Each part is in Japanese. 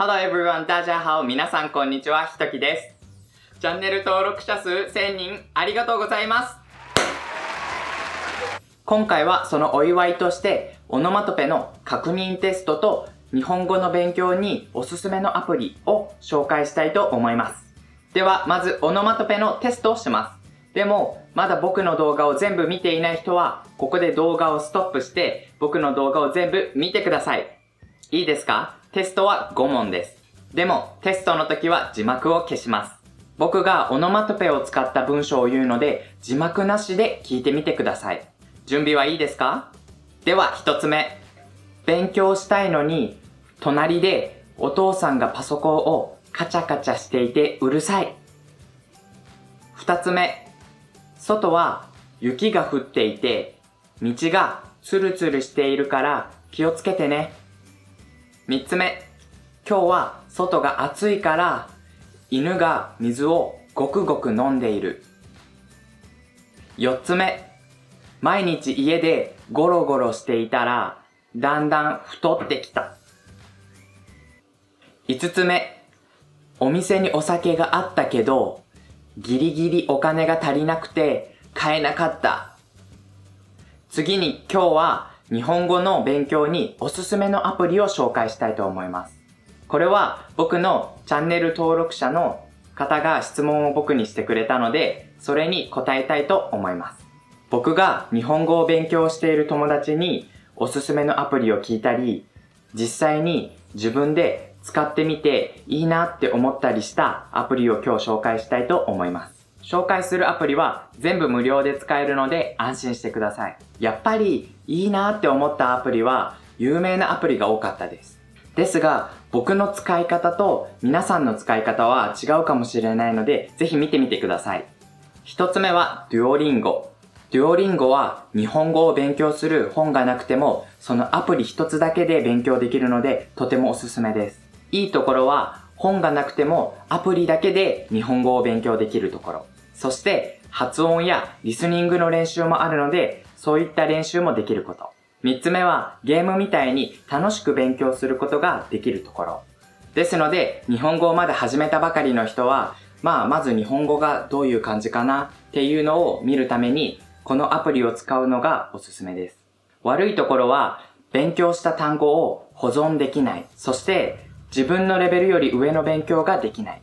Hello everyone, 大家好。皆さんこんにちは、ひときです。チャンネル登録者数1000人ありがとうございます。今回はそのお祝いとして、オノマトペの確認テストと日本語の勉強におすすめのアプリを紹介したいと思います。では、まずオノマトペのテストをします。でも、まだ僕の動画を全部見ていない人は、ここで動画をストップして、僕の動画を全部見てください。いいですか？テストは5問です。でも、テストの時は字幕を消します。僕がオノマトペを使った文章を言うので、字幕なしで聞いてみてください。準備はいいですか？では、1つ目。勉強したいのに、隣でお父さんがパソコンをカチャカチャしていてうるさい。2つ目。外は雪が降っていて、道がツルツルしているから気をつけてね。3つ目。今日は外が暑いから犬が水をごくごく飲んでいる。4つ目。毎日家でゴロゴロしていたらだんだん太ってきた。5つ目。お店にお酒があったけどギリギリお金が足りなくて買えなかった。次に今日は日本語の勉強におすすめのアプリを紹介したいと思います。これは僕のチャンネル登録者の方が質問を僕にしてくれたので、それに答えたいと思います。僕が日本語を勉強している友達におすすめのアプリを聞いたり、実際に自分で使ってみていいなって思ったりしたアプリを今日紹介したいと思います。紹介するアプリは全部無料で使えるので安心してください。やっぱりいいなって思ったアプリは有名なアプリが多かったです。ですが僕の使い方と皆さんの使い方は違うかもしれないのでぜひ見てみてください。一つ目はデュオリンゴ。デュオリンゴは日本語を勉強する本がなくてもそのアプリ一つだけで勉強できるのでとてもおすすめです。いいところは本がなくてもアプリだけで日本語を勉強できるところ。そして発音やリスニングの練習もあるのでそういった練習もできること。3つ目はゲームみたいに楽しく勉強することができるところ。ですので日本語をまだ始めたばかりの人はまず日本語がどういう感じかなっていうのを見るためにこのアプリを使うのがおすすめです。悪いところは勉強した単語を保存できない。そして自分のレベルより上の勉強ができない。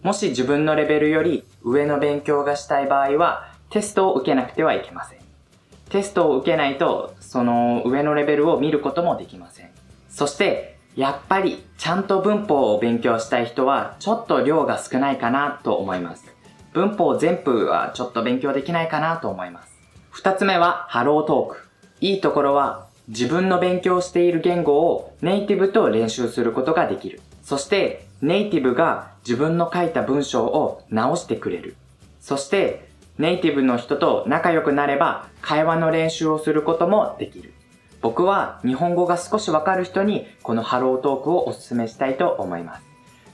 もし自分のレベルより上の勉強がしたい場合はテストを受けなくてはいけません。テストを受けないとその上のレベルを見ることもできません。そしてやっぱりちゃんと文法を勉強したい人はちょっと量が少ないかなと思います。文法全部はちょっと勉強できないかなと思います。2つ目はハロートーク。いいところは自分の勉強している言語をネイティブと練習することができる。そしてネイティブが自分の書いた文章を直してくれる。そしてネイティブの人と仲良くなれば会話の練習をすることもできる。僕は日本語が少しわかる人にこのハロートークをお勧めしたいと思います。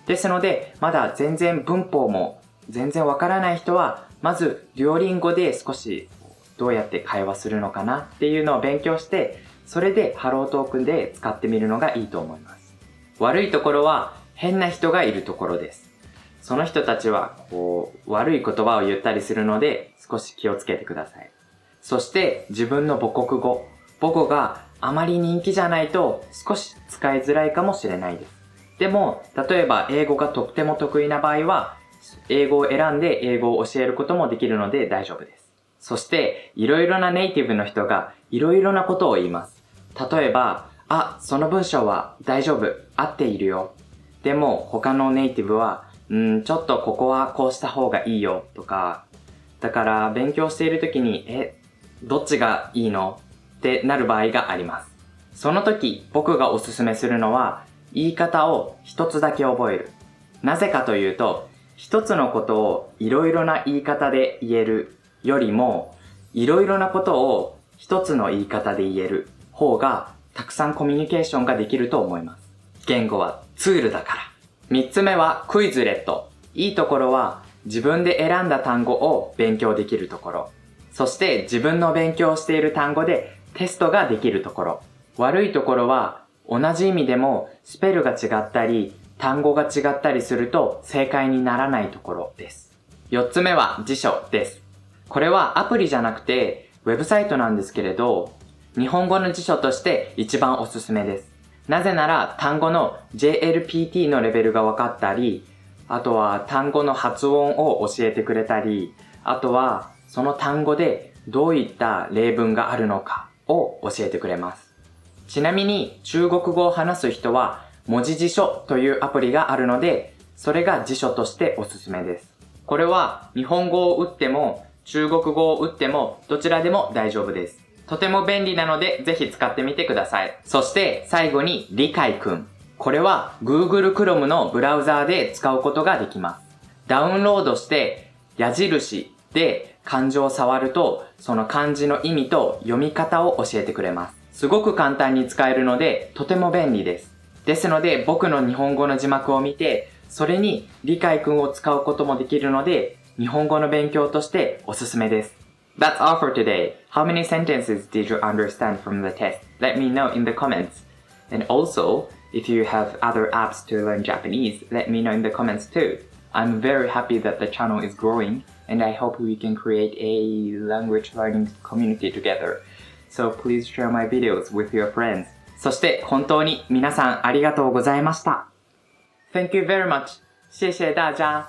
ですのでまだ全然文法も全然わからない人はまずデュオリンゴで少しどうやって会話するのかなっていうのを勉強してそれでハロートークで使ってみるのがいいと思います。悪いところは変な人がいるところです。その人たちは悪い言葉を言ったりするので少し気をつけてください。そして自分の母国語、母語があまり人気じゃないと少し使いづらいかもしれないです。でも例えば英語がとっても得意な場合は英語を選んで英語を教えることもできるので大丈夫です。そしていろいろなネイティブの人がいろいろなことを言います。例えばその文章は大丈夫、合っているよ。でも他のネイティブはちょっとここはこうした方がいいよとか、だから勉強している時にどっちがいいのってなる場合があります。その時僕がおすすめするのは言い方を一つだけ覚える。なぜかというと一つのことをいろいろな言い方で言えるよりもいろいろなことを一つの言い方で言える方がたくさんコミュニケーションができると思います。言語はツールだから。3つ目はクイズレット。いいところは自分で選んだ単語を勉強できるところ。そして自分の勉強している単語でテストができるところ。悪いところは同じ意味でもスペルが違ったり単語が違ったりすると正解にならないところです。4つ目は辞書です。これはアプリじゃなくてウェブサイトなんですけれど、日本語の辞書として一番おすすめです。なぜなら単語の JLPT のレベルが分かったり、あとは単語の発音を教えてくれたり、あとはその単語でどういった例文があるのかを教えてくれます。ちなみに中国語を話す人は文字辞書というアプリがあるので、それが辞書としておすすめです。これは日本語を打っても中国語を打ってもどちらでも大丈夫です。とても便利なのでぜひ使ってみてください。そして最後に理解くん。これは Google Chrome のブラウザーで使うことができます。ダウンロードして矢印で漢字を触るとその漢字の意味と読み方を教えてくれます。すごく簡単に使えるのでとても便利です。ですので僕の日本語の字幕を見てそれに理解くんを使うこともできるので日本語の勉強としておすすめです。That's all for today. How many sentences did you understand from the test? Let me know in the comments. And also, if you have other apps to learn Japanese, let me know in the comments too. I'm very happy that the channel is growing and I hope we can create a language learning community together. So please share my videos with your friends. そして本当に皆さんありがとうございました。Thank you very much. 谢谢大家。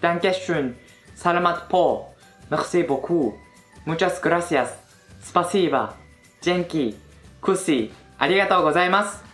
Dankeschön. Salamat po. Merci beaucoup. Muchas gracias. Spasiba. Jenki. Kusi. ありがとうございます。